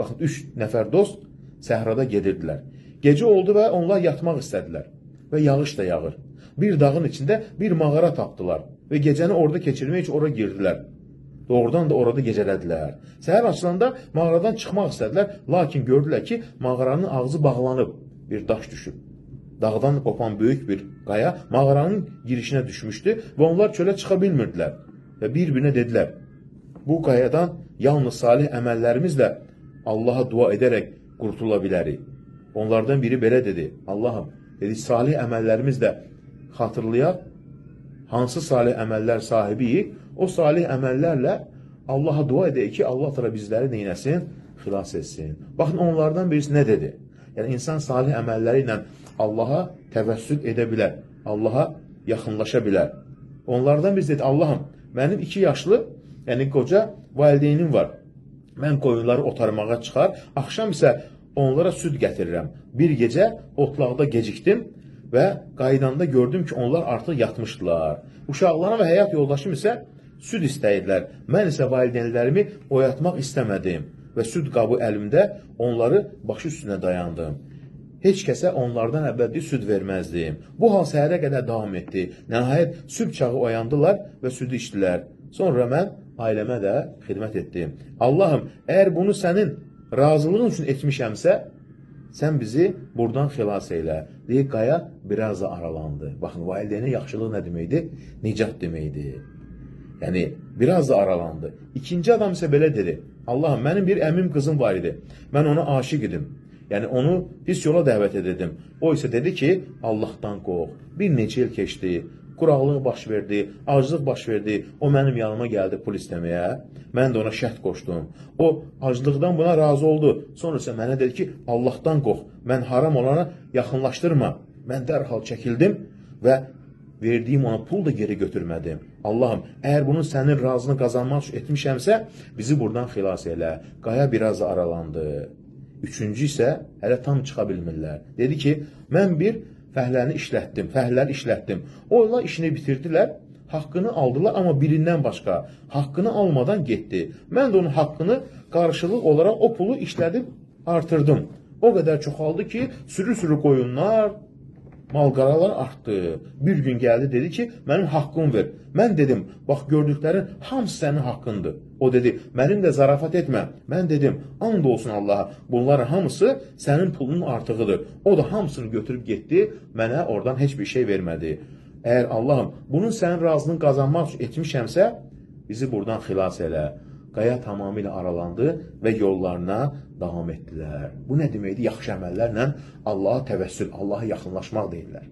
Baxın, 3 nəfər dost səhrada gedirdilər. Gecə oldu və onlar yatmaq istədilər. Və yağış da yağır. Bir dağın içində bir mağara tapdılar. Və gecəni orada keçirmək üçün ora girdilər. Doğrudan da orada gecələdilər. Səhər açılanda mağaradan çıxmaq istədilər. Lakin gördülər ki, mağaranın ağzı bağlanıb. Bir daş düşüb. Dağdan qopan böyük bir qaya mağaranın girişinə düşmüşdü və onlar çölə çıxa bilmirdilər. Və bir-birinə dedilər, bu qayadan yalnız salih əməllərimizlə Allaha dua edərək qurtula bilərik. Onlardan biri belə dedi, Allahım, dedi, salih əməllərimizlə xatırlayaq, hansı salih əməllər sahibiyik, o salih əməllərlə Allaha dua edək ki, Allah da bizləri neynəsin, xilas etsin. Baxın, onlardan birisi nə dedi? Yəni, insan salih əməlləri ilə Allaha təvəssül edə bilər, Allaha yaxınlaşa bilər. Onlardan birisi dedi, Allahım, mənim 2 yaşlı, yəni qoca valideynim var. Mən qoyunları otarmağa çıxar, axşam isə onlara süd gətirirəm. Bir gecə otlaqda gecikdim və qaydanda gördüm ki, onlar artıq yatmışdılar. Uşaqlarım və həyat yoldaşım isə süd istəyirlər. Mən isə valideynlərimi oyatmaq istəmədim və süd qabı əlimdə onları başı üstünə dayandım. Heç kəsə onlardan əvvəldi süd verməzdim. Bu hal səhərə qədər davam etdi. Nəhayət sübh çağı oyandılar və südü içdilər. Sonra mən ailəmə də xidmət etdim. Allahım, əgər bunu sənin razılığın üçün etmişəmsə, sən bizi buradan xilas eylə. Deyək, qaya biraz da aralandı. Baxın, valideynə yaxşılıq nə deməkdir? Nicat deməkdir. Yəni, biraz da aralandı. İkinci adam isə belə dedi. Allahım, mənim bir əmim qızım var idi. Mən ona aşiq idim. Yəni, onu pis yola dəvət edirdim. O isə dedi ki, Allahdan qorx. Bir neçə il keçdi, quraqlıq baş verdi, aclıq baş verdi. O mənim yanıma gəldi pul istəməyə. Mən də ona şərt qoşdum. O, aclıqdan buna razı oldu. Sonra isə mənə dedi ki, Allahdan qorx. Mən haram olana yaxınlaşdırma. Mən dərhal çəkildim və verdiyim ona pul da geri götürmədim. Allahım, əgər bunun sənin razını qazanmaq üçün etmişəmsə, bizi buradan xilas elə. Qaya biraz da aralandı. Üçüncü isə hələ tam çıxa bilmirlər. Dedi ki, mən bir fəhlələri işlətdim. Onlar işini bitirdilər, haqqını aldılar, amma birindən başqa. Haqqını almadan getdi. Mən də onun haqqını qarşılıq olaraq o pulu işlədib artırdım. O qədər çoxaldı ki, sürü-sürü qoyunlar, mal-qaralar artdı. Bir gün gəldi, dedi ki, mənim haqqımı ver. Mən dedim, bax, gördüklərin hamısı sənin haqqındır. O dedi, mənimlə zarafat etmə. Mən dedim, and olsun Allaha, bunların hamısı sənin pulunun artığıdır. O da hamısını götürüb getdi, mənə oradan heç bir şey vermədi. Əgər Allahım, bunun sənin razılığını qazanmaq üçün etmişəmsə, bizi buradan xilas elə. Qaya tamamilə aralandı və yollarına davam etdilər. Bu nə deməkdir? Yaxşı əməllərlə Allaha təvəssül, Allaha yaxınlaşmaq deyirlər.